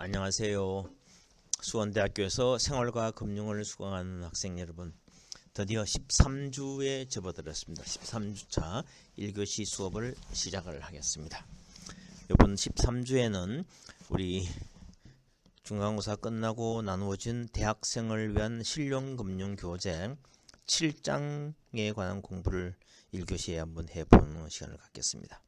안녕하세요. 수원대학교에서 생활과 금융을 수강하는 학생 여러분, 드디어 13주에 접어들었습니다. 13주차 1교시 수업을 시작을 하겠습니다. 이번 13주에는 우리 중간고사 끝나고 나누어진 대학생을 위한 실용금융교재 7장에 관한 공부를 1교시에 한번 해보는 시간을 갖겠습니다.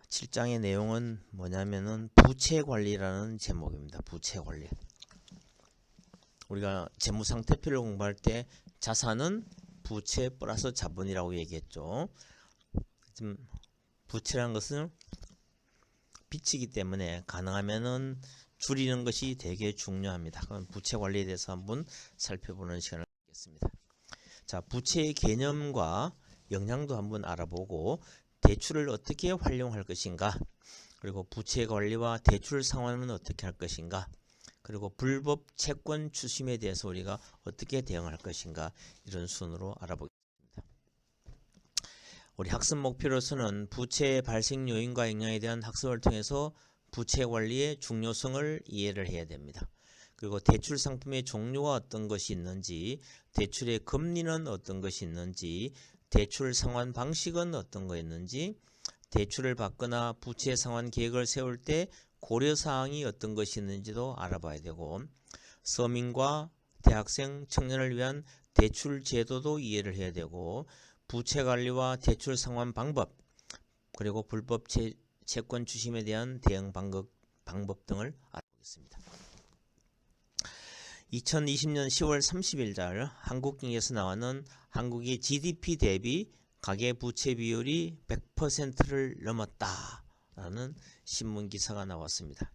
7장의 내용은 뭐냐면은 부채관리라는 제목입니다. 부채관리. 우리가 재무상태표를 공부할 때 자산은 부채 플러스 자본이라고 얘기했죠. 지금 부채라는 것은 빚이기 때문에 가능하면은 줄이는 것이 되게 중요합니다. 그럼 부채관리에 대해서 한번 살펴보는 시간을 갖겠습니다. 자, 부채의 개념과 영향도 한번 알아보고 대출을 어떻게 활용할 것인가, 그리고 부채 관리와 대출 상환은 어떻게 할 것인가, 그리고 불법 채권 추심에 대해서 우리가 어떻게 대응할 것인가, 이런 순으로 알아보겠습니다. 우리 학습 목표로서는 부채의 발생 요인과 영향에 대한 학습을 통해서 부채 관리의 중요성을 이해를 해야 됩니다. 그리고 대출 상품의 종류가 어떤 것이 있는지, 대출의 금리는 어떤 것이 있는지, 대출 상환 방식은 어떤 거 있는지, 대출을 받거나 부채 상환 계획을 세울 때 고려사항이 어떤 것이 있는지도 알아봐야 되고, 서민과 대학생, 청년을 위한 대출 제도도 이해를 해야 되고, 부채 관리와 대출 상환 방법, 그리고 불법 채권 추심에 대한 대응 방법 등을 알아보겠습니다. 2020년 10월 30일 한국경제에서 나오는 한국의 GDP 대비 가계부채 비율이 100%를 넘었다라는 신문기사가 나왔습니다.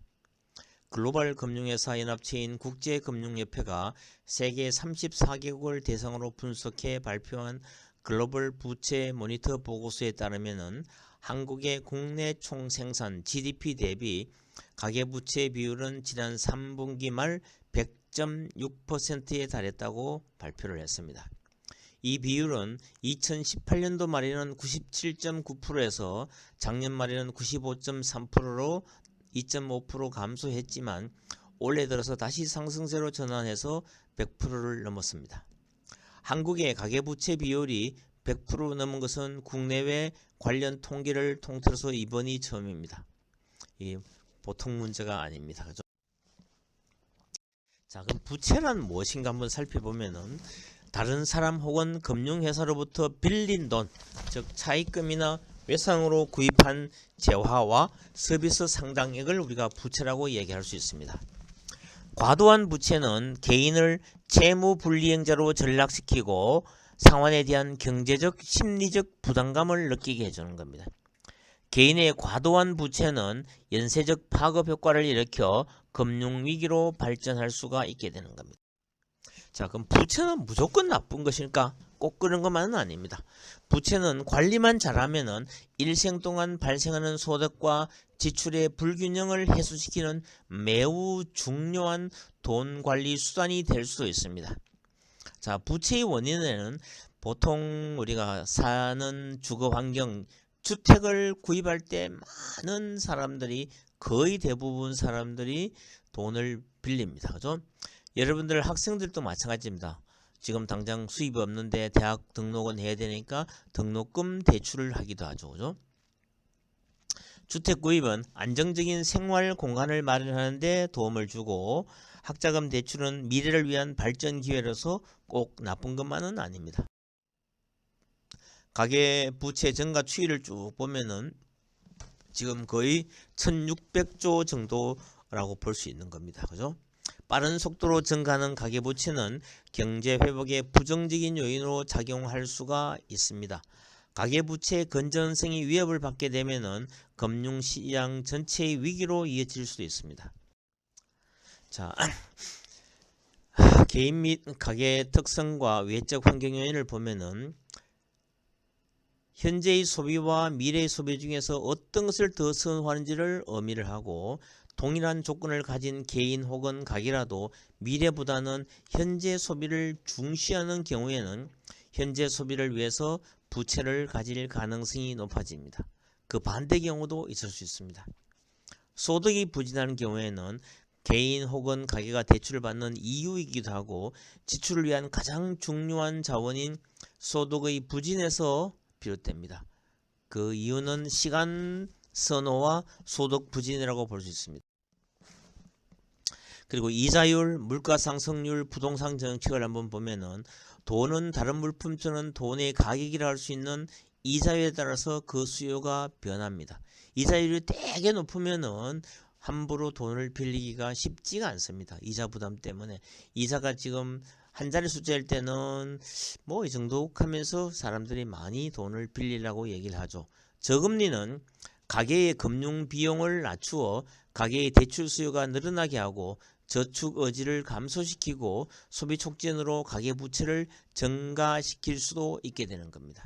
글로벌 금융회사 연합체인 국제금융협회가 세계 34개국을 대상으로 분석해 발표한 글로벌 부채 모니터 보고서에 따르면 한국의 국내 총생산 GDP 대비 가계부채 비율은 지난 3분기 말 100.6%에 달했다고 발표를 했습니다. 이 비율은 2018년도 말에는 97.9%에서 작년 말에는 95.3%로 2.5% 감소했지만 올해 들어서 다시 상승세로 전환해서 100%를 넘었습니다. 한국의 가계부채 비율이 100% 넘은 것은 국내외 관련 통계를 통틀어서 이번이 처음입니다. 이 보통 문제가 아닙니다. 그죠? 자, 그럼 부채란 무엇인가 한번 살펴보면은 다른 사람 혹은 금융회사로부터 빌린 돈, 즉 차입금이나 외상으로 구입한 재화와 서비스 상당액을 우리가 부채라고 얘기할 수 있습니다. 과도한 부채는 개인을 채무불이행자로 전락시키고 상환에 대한 경제적, 심리적 부담감을 느끼게 해주는 겁니다. 개인의 과도한 부채는 연쇄적 파급 효과를 일으켜 금융위기로 발전할 수가 있게 되는 겁니다. 자, 그럼 부채는 무조건 나쁜 것일까? 꼭 그런 것만은 아닙니다. 부채는 관리만 잘하면은 일생 동안 발생하는 소득과 지출의 불균형을 해소시키는 매우 중요한 돈 관리 수단이 될 수 있습니다. 자, 부채의 원인에는 보통 우리가 사는 주거 환경, 주택을 구입할 때 많은 사람들이, 거의 대부분 사람들이 돈을 빌립니다. 그죠? 여러분들 학생들도 마찬가지입니다. 지금 당장 수입이 없는데 대학 등록은 해야 되니까 등록금 대출을 하기도 하죠. 그죠? 주택 구입은 안정적인 생활 공간을 마련하는 데 도움을 주고, 학자금 대출은 미래를 위한 발전 기회로서 꼭 나쁜 것만은 아닙니다. 가계부채 증가 추이를 쭉 보면은 지금 거의 1600조 정도라고 볼 수 있는 겁니다. 그죠? 빠른 속도로 증가하는 가계부채는 경제회복의 부정적인 요인으로 작용할 수가 있습니다. 가계부채의 건전성이 위협을 받게 되면 금융시장 전체의 위기로 이어질 수도 있습니다. 자, 개인 및 가계 특성과 외적 환경 요인을 보면은 현재의 소비와 미래의 소비 중에서 어떤 것을 더 선호하는지를 의미를 하고, 동일한 조건을 가진 개인 혹은 가게라도 미래보다는 현재 소비를 중시하는 경우에는 현재 소비를 위해서 부채를 가질 가능성이 높아집니다. 그 반대 경우도 있을 수 있습니다. 소득이 부진한 경우에는 개인 혹은 가게가 대출을 받는 이유이기도 하고 지출을 위한 가장 중요한 자원인 소득의 부진에서 비롯됩니다. 그 이유는 시간 선호와 소득 부진이라고 볼 수 있습니다. 그리고 이자율, 물가 상승률, 부동산 정책을 한번 보면은 돈은 다른 물품처럼 돈의 가격이라 할 수 있는 이자율에 따라서 그 수요가 변합니다. 이자율이 되게 높으면은 함부로 돈을 빌리기가 쉽지가 않습니다. 이자 부담 때문에. 이자가 지금 한 자리 숫자일 때는 뭐 이 정도 하면서 사람들이 많이 돈을 빌리려고 얘기를 하죠. 저금리는 가계의 금융 비용을 낮추어 가계의 대출 수요가 늘어나게 하고 저축 의지를 감소시키고 소비 촉진으로 가계 부채를 증가시킬 수도 있게 되는 겁니다.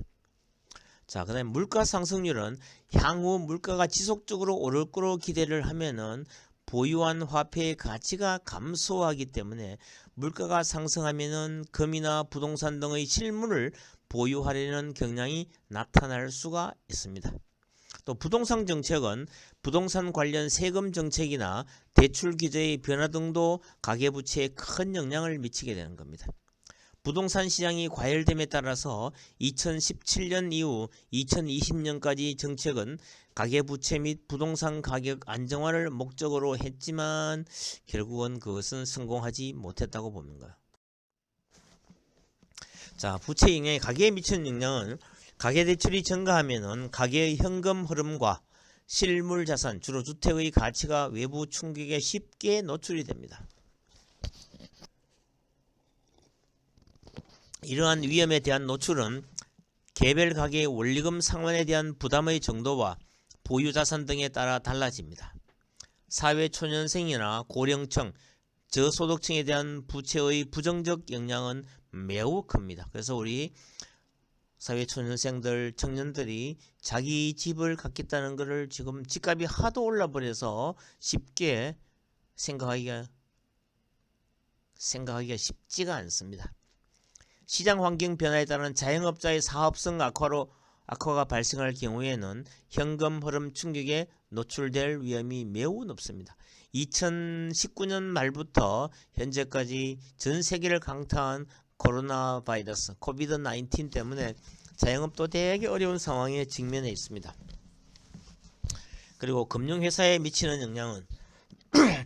자, 그다음에 물가 상승률은 향후 물가가 지속적으로 오를 거로 기대를 하면은 보유한 화폐의 가치가 감소하기 때문에 물가가 상승하면은 금이나 부동산 등의 실물을 보유하려는 경향이 나타날 수가 있습니다. 또 부동산 정책은 부동산 관련 세금 정책이나 대출 규제의 변화 등도 가계부채에 큰 영향을 미치게 되는 겁니다. 부동산 시장이 과열됨에 따라서 2017년 이후 2020년까지 정책은 가계부채 및 부동산 가격 안정화를 목적으로 했지만 결국은 그것은 성공하지 못했다고 봅니다. 자, 부채 영향이 가계에 미치는 영향은 가계대출이 증가하면은 가계의 현금 흐름과 실물 자산, 주로 주택의 가치가 외부 충격에 쉽게 노출이 됩니다. 이러한 위험에 대한 노출은 개별 가계의 원리금 상환에 대한 부담의 정도와 보유 자산 등에 따라 달라집니다. 사회초년생이나 고령층, 저소득층에 대한 부채의 부정적 영향은 매우 큽니다. 그래서 우리 사회초년생들, 청년들이 자기 집을 갖겠다는 것을 지금 집값이 하도 올라버려서 쉽게 생각하기가 쉽지가 않습니다. 시장 환경 변화에 따른 자영업자의 사업성 악화가 발생할 경우에는 현금 흐름 충격에 노출될 위험이 매우 높습니다. 2019년 말부터 현재까지 전 세계를 강타한 코로나 바이러스 코비드-19 때문에 자영업도 되게 어려운 상황에 직면해 있습니다. 그리고 금융회사에 미치는 영향은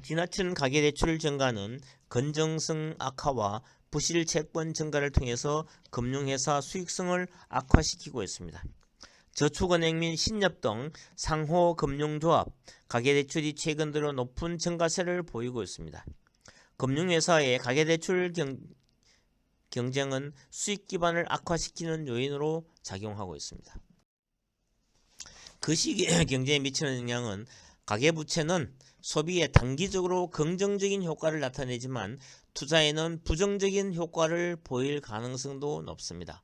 지나친 가계대출 증가는 건전성 악화와 부실 채권 증가를 통해서 금융회사 수익성을 악화시키고 있습니다. 저축은행 및 신협 등 상호금융조합, 가계대출이 최근 들어 높은 증가세를 보이고 있습니다. 금융회사의 가계대출 경쟁은 수익 기반을 악화시키는 요인으로 작용하고 있습니다. 그 시기에 경제에 미치는 영향은 가계부채는 소비에 단기적으로 긍정적인 효과를 나타내지만 투자에는 부정적인 효과를 보일 가능성도 높습니다.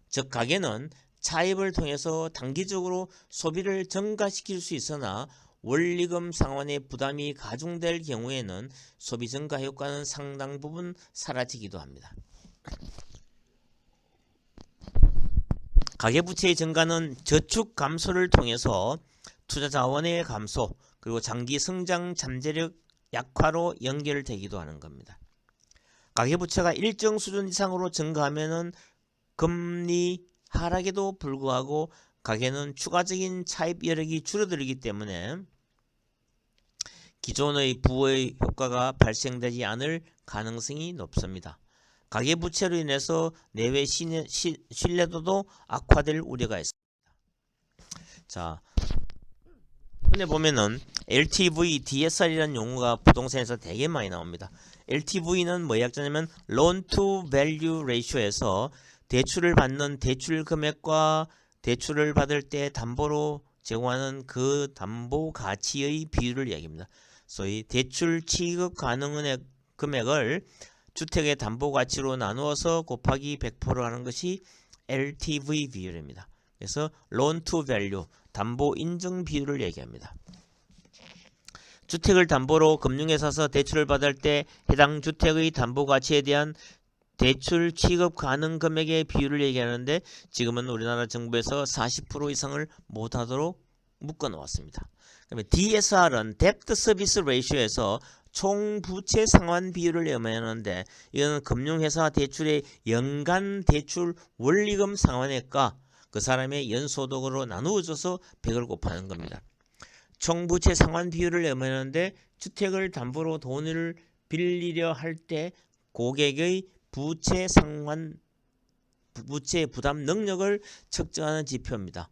즉 가계는 차입을 통해서 단기적으로 소비를 증가시킬 수 있으나 원리금 상환의 부담이 가중될 경우에는 소비 증가 효과는 상당 부분 사라지기도 합니다. 가계부채의 증가는 저축 감소를 통해서 투자 자원의 감소 그리고 장기 성장 잠재력 약화로 연결되기도 하는 겁니다. 가계부채가 일정 수준 이상으로 증가하면은 금리 하락에도 불구하고 가계는 추가적인 차입 여력이 줄어들기 때문에 기존의 부의 효과가 발생되지 않을 가능성이 높습니다. 가계부채로 인해서 내외 신뢰도도 악화될 우려가 있습니다. 자, 근데 보면은 LTV, DSR이라는 용어가 부동산에서 되게 많이 나옵니다. LTV는 뭐 약자냐면 Loan to Value Ratio에서 대출을 받는 대출 금액과 대출을 받을 때 담보로 제공하는 그 담보 가치의 비율을 얘기합니다. 소위 대출 취급 가능한 금액을 주택의 담보 가치로 나누어서 곱하기 100% 하는 것이 LTV 비율입니다. 그래서 Loan to Value, 담보 인정 비율을 얘기합니다. 주택을 담보로 금융회사에서 대출을 받을 때 해당 주택의 담보 가치에 대한 대출 취급 가능 금액의 비율을 얘기하는데 지금은 우리나라 정부에서 40% 이상을 못하도록 묶어 놓았습니다. 그다음에 DSR은 Debt Service Ratio에서 총 부채 상환 비율을 의미하는데 이거는 금융회사 대출의 연간 대출 원리금 상환액과 그 사람의 연소득으로 나누어져서 100을 곱하는 겁니다. 총 부채 상환 비율을 의미하는데 주택을 담보로 돈을 빌리려 할 때 고객의 부채 부담 능력을 측정하는 지표입니다.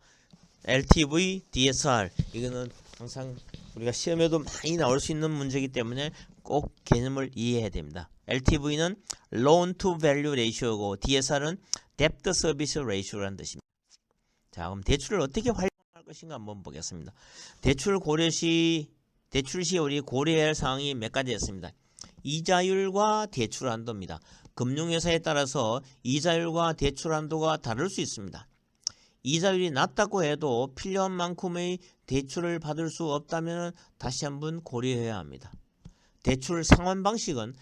LTV, DSR 이거는 항상 우리가 시험에도 많이 나올 수 있는 문제이기 때문에 꼭 개념을 이해해야 됩니다. LTV는 Loan to Value Ratio고 DSR은 Debt Service Ratio라는 뜻입니다. 자, 그럼 대출을 어떻게 활용할 것인가 한번 보겠습니다. 대출 시 우리 고려해야 할 사항이 몇 가지였습니다. 이자율과 대출 한도입니다. 금융회사에 따라서 이자율과 대출 한도가 다를 수 있습니다. 이자율이 낮다고 해도 필요한 만큼의 대출을 받을 수 없다면 다시 한번 고려해야 합니다. 대출 상환 방식은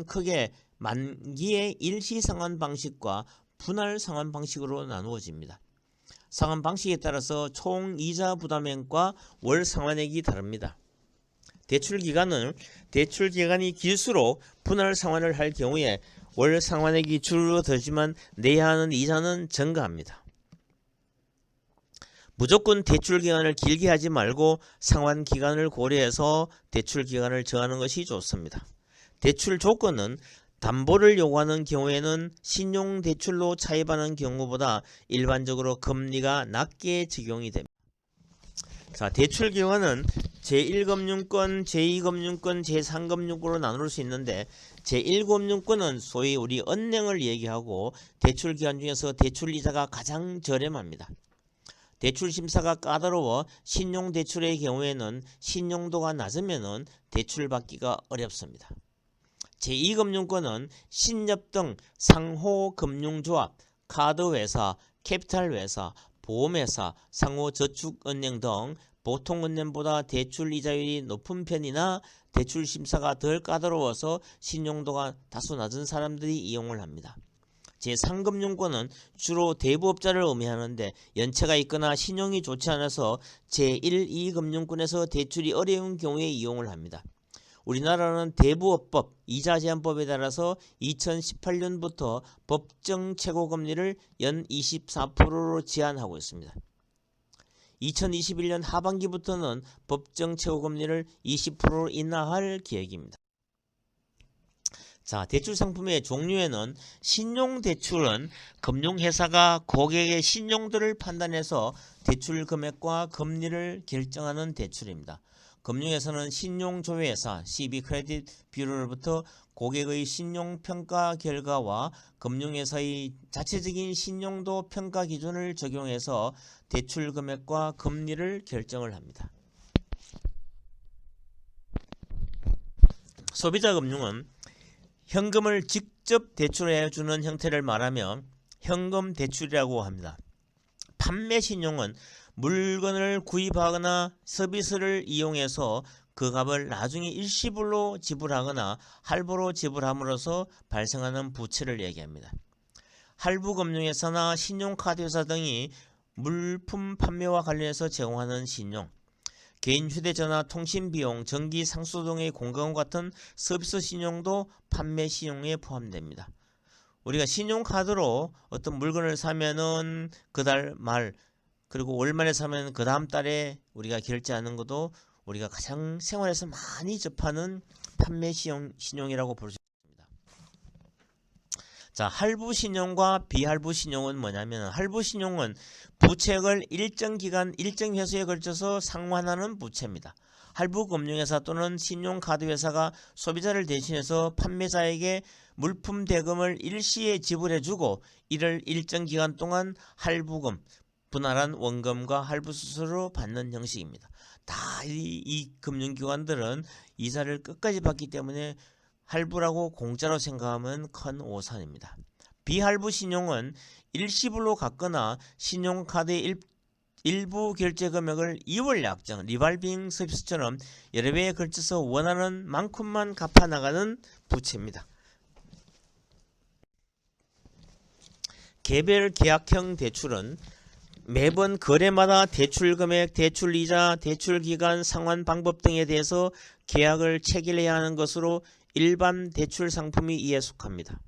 크게 만기의 일시 상환 방식과 분할 상환 방식으로 나누어집니다. 상환 방식에 따라서 총 이자 부담액과 월 상환액이 다릅니다. 대출 기간이 길수록 분할 상환을 할 경우에 월 상환액이 줄어들지만 내야 하는 이자는 증가합니다. 무조건 대출 기간을 길게 하지 말고 상환 기간을 고려해서 대출 기간을 정하는 것이 좋습니다. 대출 조건은 담보를 요구하는 경우에는 신용대출로 차입하는 경우보다 일반적으로 금리가 낮게 적용이 됩니다. 자, 대출 기간은 제1금융권, 제2금융권, 제3금융권으로 나눌 수 있는데 제1금융권은 소위 우리 은행을 얘기하고 대출 기간 중에서 대출 이자가 가장 저렴합니다. 대출 심사가 까다로워 신용대출의 경우에는 신용도가 낮으면 대출 받기가 어렵습니다. 제2금융권은 신협 등 상호금융조합, 카드회사, 캐피탈회사, 보험회사, 상호저축은행 등 보통은행보다 대출 이자율이 높은 편이나 대출 심사가 덜 까다로워서 신용도가 다소 낮은 사람들이 이용을 합니다. 제3금융권은 주로 대부업자를 의미하는데 연체가 있거나 신용이 좋지 않아서 제1, 2금융권에서 대출이 어려운 경우에 이용을 합니다. 우리나라는 대부업법, 이자제한법에 따라서 2018년부터 법정 최고금리를 연 24%로 제한하고 있습니다. 2021년 하반기부터는 법정 최고금리를 20%로 인하할 계획입니다. 자, 대출 상품의 종류에는 신용대출은 금융회사가 고객의 신용도를 판단해서 대출 금액과 금리를 결정하는 대출입니다. 금융회사는 신용조회사 CB 크레딧 뷰로로부터 고객의 신용평가 결과와 금융회사의 자체적인 신용도 평가 기준을 적용해서 대출 금액과 금리를 결정을 합니다. 소비자금융은 현금을 직접 대출해주는 형태를 말하며 현금 대출이라고 합니다. 판매신용은 물건을 구입하거나 서비스를 이용해서 그 값을 나중에 일시불로 지불하거나 할부로 지불함으로써 발생하는 부채를 얘기합니다. 할부금융회사나 신용카드회사 등이 물품 판매와 관련해서 제공하는 신용, 개인 휴대전화 통신비용, 전기 상수 등의 공과금 같은 서비스 신용도 판매 신용에 포함됩니다. 우리가 신용카드로 어떤 물건을 사면은 그 달 말 그리고 월 말에 사면 그 다음 달에 우리가 결제하는 것도 우리가 가장 생활에서 많이 접하는 판매 신용이라고 볼 수 있습니다. 자, 할부신용과 비할부신용은 뭐냐면 할부신용은 부채액을 일정 기간, 일정 회수에 걸쳐서 상환하는 부채입니다. 할부금융회사 또는 신용카드회사가 소비자를 대신해서 판매자에게 물품 대금을 일시에 지불해주고 이를 일정 기간 동안 할부금, 분할한 원금과 할부수수로 받는 형식입니다. 다 이 금융기관들은 이자를 끝까지 받기 때문에 할부라고 공짜로 생각하면 큰 오산입니다. 비할부 신용은 일시불로 갚거나 신용카드의 일부 결제 금액을 2월 약정, 리발빙 서비스처럼 여러 배에 걸쳐서 원하는 만큼만 갚아 나가는 부채입니다. 개별 계약형 대출은 매번 거래마다 대출 금액, 대출 이자, 대출 기간, 상환 방법 등에 대해서 계약을 체결해야 하는 것으로 일반 대출 상품이 이에 속합니다.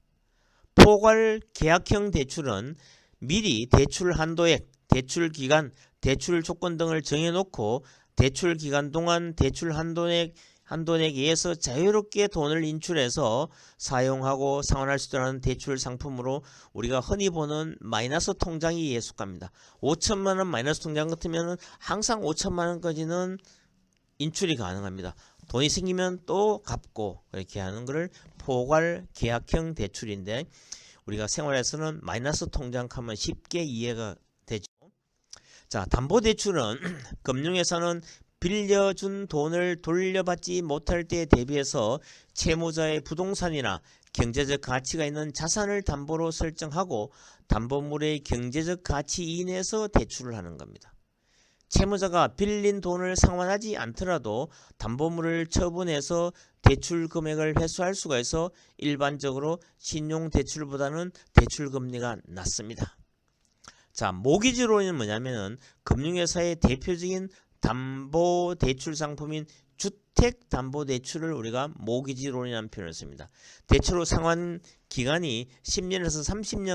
포괄 계약형 대출은 미리 대출 한도액, 대출 기간, 대출 조건 등을 정해놓고 대출 기간 동안 대출 한도액에 의해서 자유롭게 돈을 인출해서 사용하고 상환할 수 있는 대출 상품으로 우리가 흔히 보는 마이너스 통장이 이에 속합니다. 5천만원 마이너스 통장 같으면 항상 5천만원까지는 인출이 가능합니다. 돈이 생기면 또 갚고 이렇게 하는 것을 포괄 계약형 대출인데 우리가 생활에서는 마이너스 통장 하면 쉽게 이해가 되죠. 자, 담보대출은 금융회사는 빌려준 돈을 돌려받지 못할 때에 대비해서 채무자의 부동산이나 경제적 가치가 있는 자산을 담보로 설정하고 담보물의 경제적 가치 이내에서 대출을 하는 겁니다. 채무자가 빌린 돈을 상환하지 않더라도 담보물을 처분해서 대출 금액을 회수할 수가 있어 일반적으로 신용대출보다는 대출금리가 낮습니다. 자, 모기지론은 뭐냐면은 금융회사의 대표적인 담보대출 상품인 주택담보대출을 우리가 모기지론이라는 표현을 씁니다. 대출 후 상환 기간이 10년에서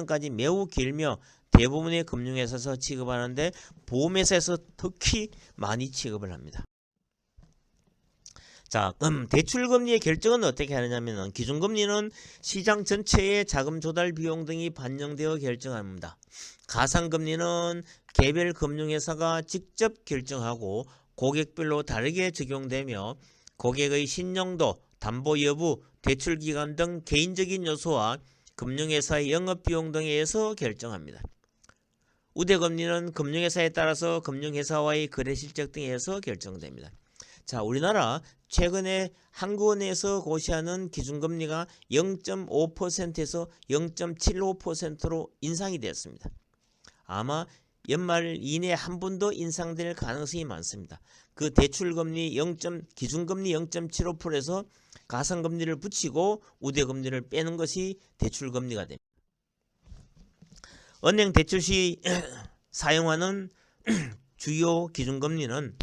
30년까지 매우 길며 대부분의 금융회사에서 취급하는데 보험회사에서 특히 많이 취급을 합니다. 자, 그럼 대출금리의 결정은 어떻게 하느냐면 기준금리는 시장 전체의 자금 조달 비용 등이 반영되어 결정합니다. 가상금리는 개별 금융회사가 직접 결정하고 고객별로 다르게 적용되며 고객의 신용도, 담보 여부, 대출기간 등 개인적인 요소와 금융회사의 영업비용 등에 의해서 결정합니다. 우대금리는 금융회사에 따라서 금융회사와의 거래실적 등에 의해서 결정됩니다. 자, 우리나라 최근에 한국은행에서 고시하는 기준금리가 0.5%에서 0.75%로 인상이 되었습니다. 아마 연말 이내에 한 번 더 인상될 가능성이 많습니다. 그 대출금리 기준금리 0.75%에서 가상금리를 붙이고 우대금리를 빼는 것이 대출금리가 됩니다. 은행 대출 시 사용하는 주요 기준금리는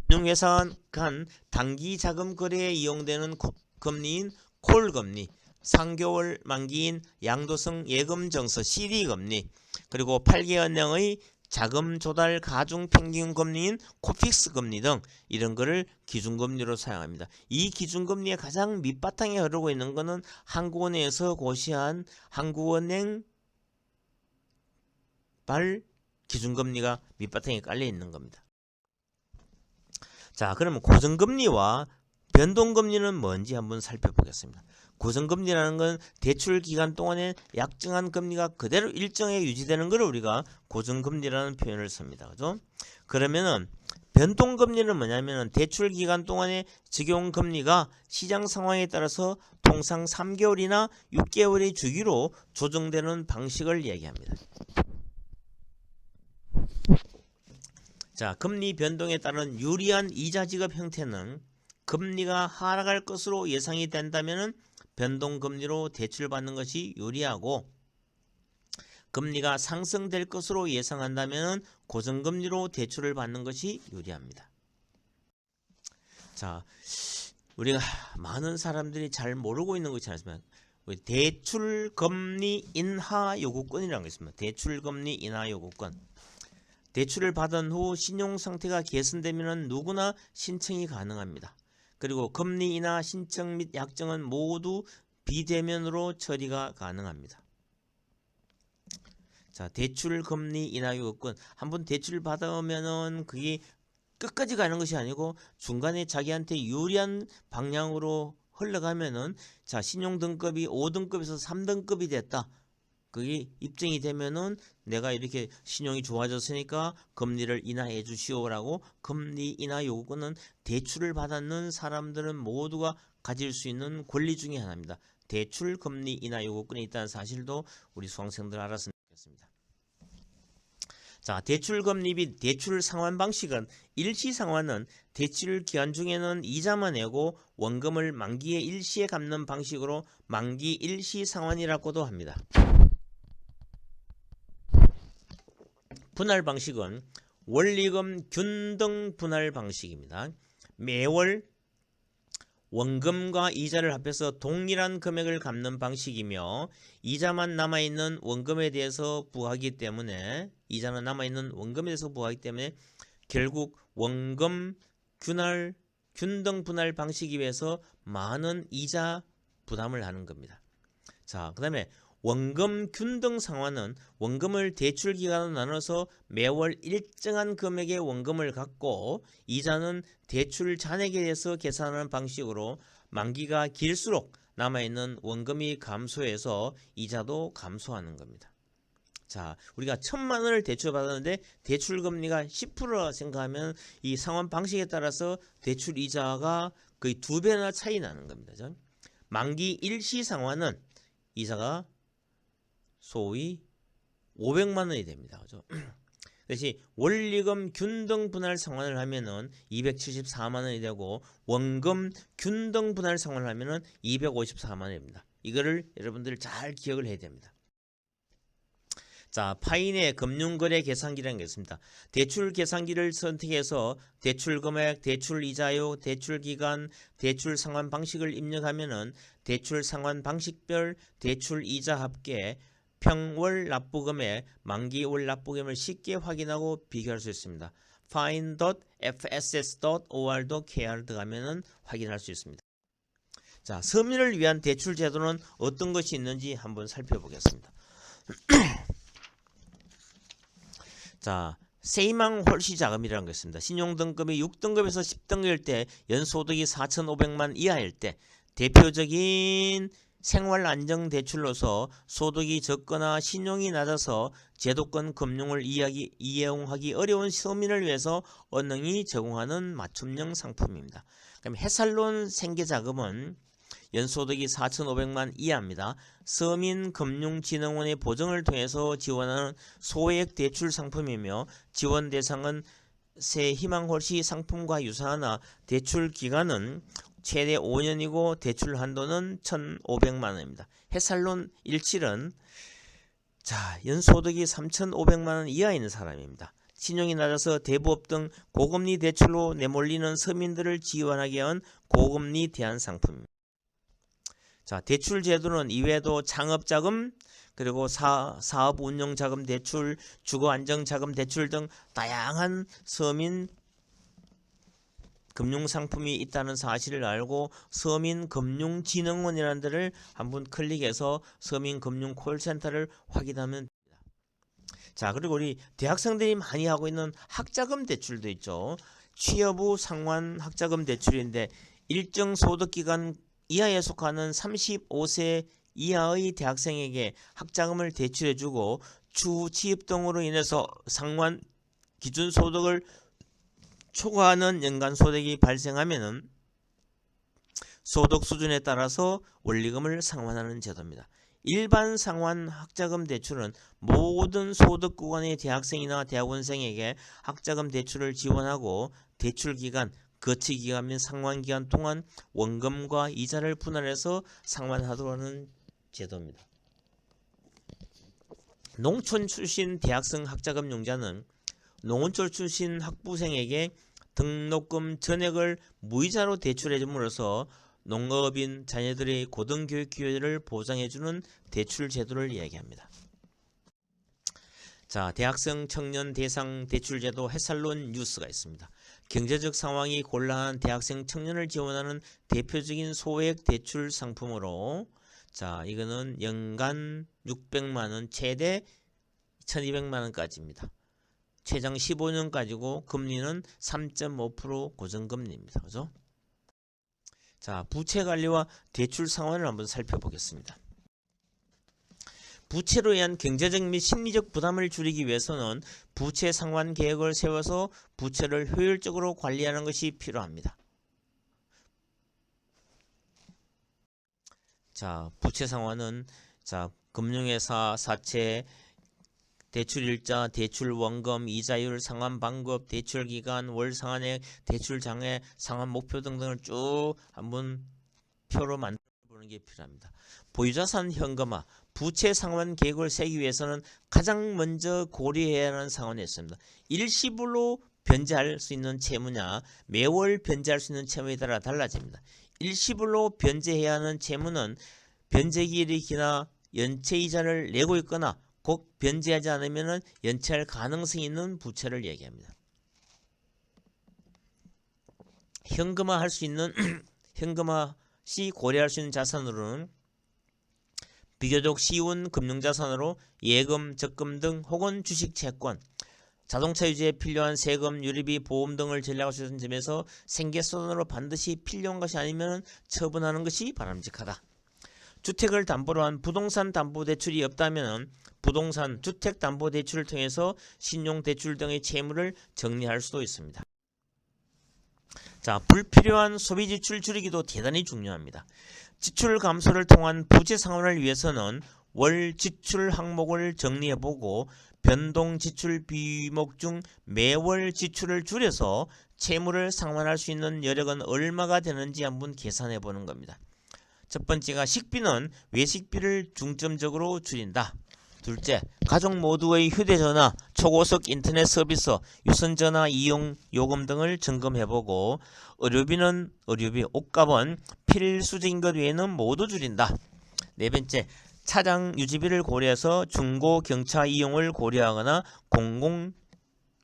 금융회사 간 단기 자금 거래에 이용되는 금리인 콜금리, 3개월 만기인 양도성 예금 정서 CD금리, 그리고 8개월령의 자금 조달 가중 평균 금리인 코픽스 금리 등 이런 거를 기준금리로 사용합니다. 이 기준금리의 가장 밑바탕에 흐르고 있는 것은 한국은행에서 고시한 한국은행 발 기준금리가 밑바탕에 깔려 있는 겁니다. 자, 그러면 고정금리와 변동금리는 뭔지 한번 살펴보겠습니다. 고정금리라는 건 대출 기간 동안에 약정한 금리가 그대로 일정하게 유지되는 것을 우리가 고정금리라는 표현을 씁니다. 그죠? 그러면은 변동금리는 뭐냐면은 대출 기간 동안에 적용 금리가 시장 상황에 따라서 통상 3개월이나 6개월의 주기로 조정되는 방식을 얘기합니다. 자, 금리 변동에 따른 유리한 이자 지급 형태는 금리가 하락할 것으로 예상이 된다면 변동금리로 대출받는 것이 유리하고 금리가 상승될 것으로 예상한다면 고정금리로 대출을 받는 것이 유리합니다. 자, 우리가 많은 사람들이 잘 모르고 있는 것이 않습니까? 대출금리 인하 요구권이라는 게 있습니다. 대출금리 인하 요구권. 대출을 받은 후 신용상태가 개선되면 누구나 신청이 가능합니다. 그리고 금리 인하 신청 및 약정은 모두 비대면으로 처리가 가능합니다. 자, 대출 금리 인하 요구권. 한번 대출을 받으면은 그게 끝까지 가는 것이 아니고 중간에 자기한테 유리한 방향으로 흘러가면은 자, 신용등급이 5등급에서 3등급이 됐다. 그게 입증이 되면은 내가 이렇게 신용이 좋아졌으니까 금리를 인하해 주시오라고 금리 인하 요구권은 대출을 받았는 사람들은 모두가 가질 수 있는 권리 중에 하나입니다. 대출 금리 인하 요구권이 있다는 사실도 우리 수강생들 알았으면 좋겠습니다. 자, 대출 금리 및 대출 상환 방식은 일시 상환은 대출 기간 중에는 이자만 내고 원금을 만기의 일시에 갚는 방식으로 만기 일시 상환이라고도 합니다. 분할 방식은 원리금 균등 분할 방식입니다. 매월 원금과 이자를 합해서 동일한 금액을 갚는 방식이며 이자만 남아있는 원금에 대해서 부과하기 때문에 이자는 남아있는 원금에 대해서 부과하기 때문에 결국 원금 균등 분할 방식에 비해서 많은 이자 부담을 하는 겁니다. 자, 그 다음에 원금 균등 상환은 원금을 대출 기간으로 나눠서 매월 일정한 금액의 원금을 갚고 이자는 대출 잔액에 대해서 계산하는 방식으로 만기가 길수록 남아있는 원금이 감소해서 이자도 감소하는 겁니다. 자, 우리가 1,000만 원을 대출 받았는데 대출 금리가 10%라 생각하면 이 상환 방식에 따라서 대출 이자가 거의 2배나 차이 나는 겁니다. 만기 일시 상환은 이자가 소위 500만 원이 됩니다. 그죠? 대신 원리금 균등 분할 상환을 하면은 274만 원이 되고 원금 균등 분할 상환을 하면은 254만 원입니다. 이거를 여러분들 잘 기억을 해야 됩니다. 자, 파인의 금융거래 계산기라는 게 있습니다. 대출 계산기를 선택해서 대출 금액, 대출 이자요, 대출 기간, 대출 상환 방식을 입력하면은 대출 상환 방식별 대출 이자 합계 평월 납부금액, 만기 월 납부금을 쉽게 확인하고 비교할 수 있습니다. find.fss.or.kr 들어가면은 확인할 수 있습니다. 자, 서민을 위한 대출 제도는 어떤 것이 있는지 한번 살펴보겠습니다. 자, 세이망 홀시 자금이라는 게 있습니다. 신용등급이 6등급에서 10등급일 때 연소득이 4,500만 이하일 때 대표적인 생활안정대출로서 소득이 적거나 신용이 낮아서 제도권 금융을 이용하기 어려운 서민을 위해서 은행이 제공하는 맞춤형 상품입니다. 그럼 해살론 생계자금은 연소득이 4,500만 이하입니다. 서민금융진흥원의 보증을 통해서 지원하는 소액 대출 상품이며 지원 대상은 새희망홀시 상품과 유사하나 대출 기간은 최대 5년이고 대출 한도는 1,500만 원입니다. 해살론 17은 자, 연소득이 3,500만 원 이하에 있는 사람입니다. 신용이 낮아서 대부업 등 고금리 대출로 내몰리는 서민들을 지원하기 위한 고금리 대안 상품입니다. 자, 대출 제도는 이외에도 창업자금, 그리고 사업운용자금 대출, 주거안정자금 대출 등 다양한 서민 금융상품이 있다는 사실을 알고 서민금융진흥원이라는 데를 한번 클릭해서 서민금융 콜센터를 확인하면 됩니다. 자, 그리고 우리 대학생들이 많이 하고 있는 학자금 대출도 있죠. 취업 후 상환 학자금 대출인데 일정 소득기간 이하에 속하는 35세 이하의 대학생에게 학자금을 대출해주고 추후 취업 등으로 인해서 상환 기준소득을 초과하는 연간소득이 발생하면 소득 수준에 따라서 원리금을 상환하는 제도입니다. 일반 상환 학자금 대출은 모든 소득 구간의 대학생이나 대학원생에게 학자금 대출을 지원하고 대출기간, 거치기간 및 상환기간 동안 원금과 이자를 분할해서 상환하도록 하는 제도입니다. 농촌 출신 대학생 학자금 융자는 농어촌 출신 학부생에게 등록금 전액을 무이자로 대출해줌으로써 농업인 자녀들의 고등교육 기회를 보장해주는 대출 제도를 이야기합니다. 자, 대학생 청년 대상 대출제도 해살론 뉴스가 있습니다. 경제적 상황이 곤란한 대학생 청년을 지원하는 대표적인 소액 대출 상품으로 자, 이거는 연간 600만원 최대 1200만원까지입니다. 최장 15년까지고 금리는 3.5% 고정금리입니다. 그죠? 자, 부채 관리와 대출 상환을 한번 살펴보겠습니다. 부채로 인한 경제적 및 심리적 부담을 줄이기 위해서는 부채 상환 계획을 세워서 부채를 효율적으로 관리하는 것이 필요합니다. 자, 부채 상환은 자, 금융회사, 사채, 대출일자, 대출원금, 이자율, 상환 방법, 대출기간, 월상환액, 대출장애, 상환 목표 등등을 쭉 한번 표로 만들어 보는 게 필요합니다. 보유자산 현금화, 부채 상환 계획을 세우기 위해서는 가장 먼저 고려해야 하는 상황이 있습니다. 일시불로 변제할 수 있는 채무냐, 매월 변제할 수 있는 채무에 따라 달라집니다. 일시불로 변제해야 하는 채무는 변제기일이 기나 연체이자를 내고 있거나 곧 변제하지 않으면 연체할 가능성이 있는 부채를 얘기합니다. 현금화할 수 있는 현금화 시 고려할 수 있는 자산으로는 비교적 쉬운 금융자산으로 예금, 적금 등 혹은 주식, 채권, 자동차 유지에 필요한 세금, 유류비, 보험 등을 전략할 수 있는 점에서 생계수단으로 반드시 필요한 것이 아니면 처분하는 것이 바람직하다. 주택을 담보로 한 부동산 담보대출이 없다면 부동산, 주택담보대출을 통해서 신용대출 등의 채무를 정리할 수도 있습니다. 자, 불필요한 소비지출 줄이기도 대단히 중요합니다. 지출 감소를 통한 부채 상환을 위해서는 월 지출 항목을 정리해보고 변동 지출 비목 중 매월 지출을 줄여서 채무를 상환할 수 있는 여력은 얼마가 되는지 한번 계산해 보는 겁니다. 첫 번째가 식비는 외식비를 중점적으로 줄인다. 둘째, 가족 모두의 휴대전화, 초고속 인터넷 서비스, 유선전화 이용 요금 등을 점검해보고 의료비는 의료비, 옷값은 필수적인 것 외에는 모두 줄인다. 네 번째, 차량 유지비를 고려해서 중고 경차 이용을 고려하거나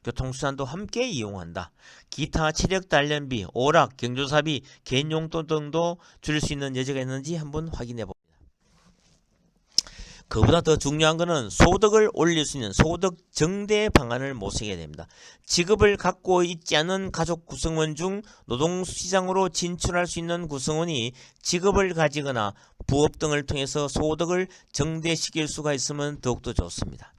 공공교통수단도 함께 이용한다. 기타 체력 단련비, 오락, 경조사비, 개인용돈 등도 줄일 수 있는 여지가 있는지 한번 확인해 봅니다. 그보다 더 중요한 것은 소득을 올릴 수 있는 소득 증대 방안을 모색해야 됩니다. 직업을 갖고 있지 않은 가족 구성원 중 노동시장으로 진출할 수 있는 구성원이 직업을 가지거나 부업 등을 통해서 소득을 증대시킬 수가 있으면 더욱더 좋습니다.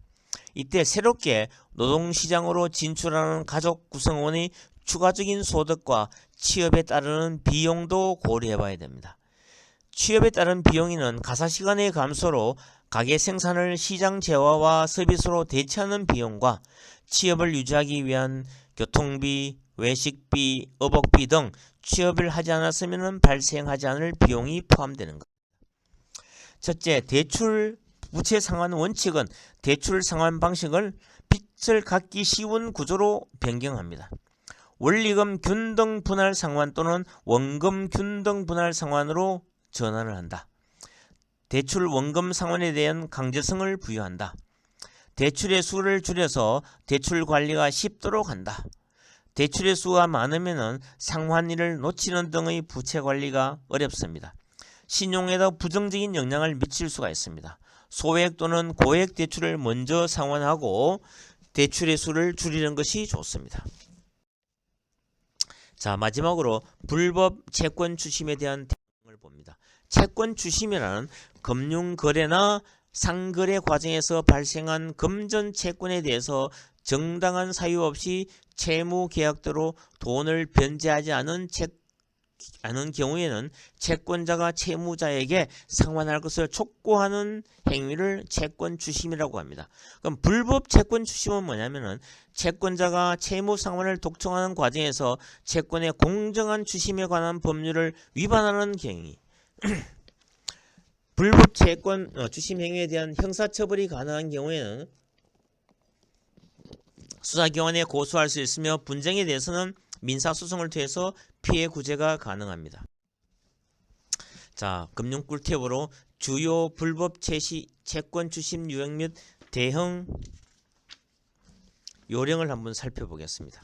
이때 새롭게 노동시장으로 진출하는 가족 구성원의 추가적인 소득과 취업에 따르는 비용도 고려해 봐야 됩니다. 취업에 따른 비용에는 가사시간의 감소로 가계 생산을 시장 재화와 서비스로 대체하는 비용과 취업을 유지하기 위한 교통비, 외식비, 업업비 등 취업을 하지 않았으면 발생하지 않을 비용이 포함되는 것. 첫째, 대출 부채 상환 원칙은 대출 상환 방식을 빚을 갚기 쉬운 구조로 변경합니다. 원리금 균등 분할 상환 또는 원금 균등 분할 상환으로 전환을 한다. 대출 원금 상환에 대한 강제성을 부여한다. 대출의 수를 줄여서 대출 관리가 쉽도록 한다. 대출의 수가 많으면 상환일을 놓치는 등의 부채 관리가 어렵습니다. 신용에도 부정적인 영향을 미칠 수가 있습니다. 소액 또는 고액 대출을 먼저 상환하고 대출의 수를 줄이는 것이 좋습니다. 자, 마지막으로 불법 채권 추심에 대한 대응을 봅니다. 채권 추심이라는 금융거래나 상거래 과정에서 발생한 금전 채권에 대해서 정당한 사유 없이 채무 계약대로 돈을 변제하지 않은 경우에는 채권자가 채무자에게 상환할 것을 촉구하는 행위를 채권 추심이라고 합니다. 그럼 불법 채권 추심은 뭐냐면은 채권자가 채무 상환을 독촉하는 과정에서 채권의 공정한 추심에 관한 법률을 위반하는 경위. 불법 채권 추심 행위에 대한 형사처벌이 가능한 경우에는 수사기관에 고소할 수 있으며 분쟁에 대해서는 민사소송을 통해서 피해 구제가 가능합니다. 자, 금융 꿀팁으로 주요 불법 채권 추심 유형 및 대형 요령을 한번 살펴보겠습니다.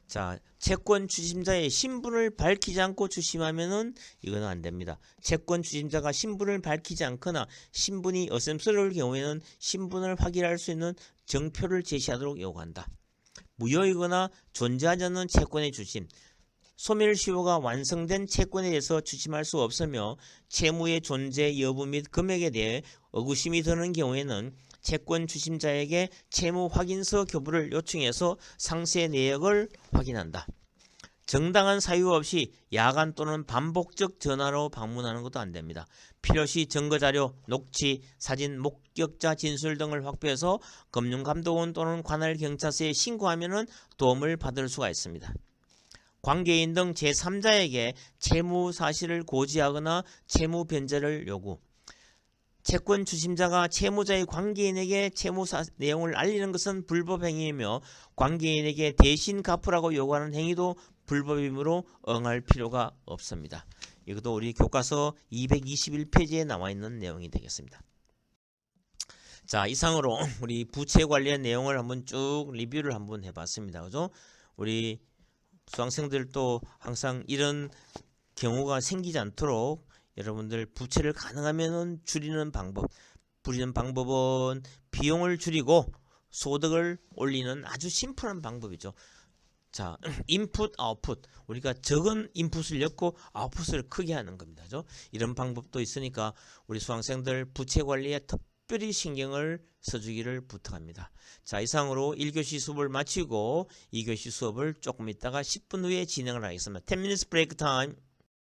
자, 채권 추심자의 신분을 밝히지 않고 추심하면은 이거는 안 됩니다. 채권 추심자가 신분을 밝히지 않거나 신분이 어셈스러울 경우에는 신분을 확인할 수 있는 정표를 제시하도록 요구한다. 무효이거나 존재하지 않는 채권의 추심, 소멸시효가 완성된 채권에 대해서 추심할 수 없으며 채무의 존재 여부 및 금액에 대해 의구심이 드는 경우에는 채권 추심자에게 채무 확인서 교부를 요청해서 상세 내역을 확인한다. 정당한 사유 없이 야간 또는 반복적 전화로 방문하는 것도 안됩니다. 필요시 증거자료, 녹취, 사진, 목격자 진술 등을 확보해서 금융감독원 또는 관할 경찰서에 신고하면 도움을 받을 수가 있습니다. 관계인 등 제3자에게 채무 사실을 고지하거나 채무 변제를 요구. 채권 주심자가 채무자의 관계인에게 채무 내용을 알리는 것은 불법 행위이며 관계인에게 대신 갚으라고 요구하는 행위도 불법이므로 응할 필요가 없습니다. 이것도 우리 교과서 221페이지에 나와 있는 내용이 되겠습니다. 자, 이상으로 우리 부채 관련 내용을 한번 쭉 리뷰를 한번 해봤습니다. 그죠? 우리 수강생들도 항상 이런 경우가 생기지 않도록 여러분들 부채를 가능하면 줄이는 방법은 비용을 줄이고 소득을 올리는 아주 심플한 방법이죠. 자, 인풋, 아웃풋. 우리가 적은 인풋을 넣고 아웃풋을 크게 하는 겁니다. 그죠? 이런 방법도 있으니까 우리 수강생들 부채 관리에 특별히 신경을 써주기를 부탁합니다. 자, 이상으로 1교시 수업을 마치고 2교시 수업을 조금 있다가 10분 후에 진행을 하겠습니다. 10 minutes break time.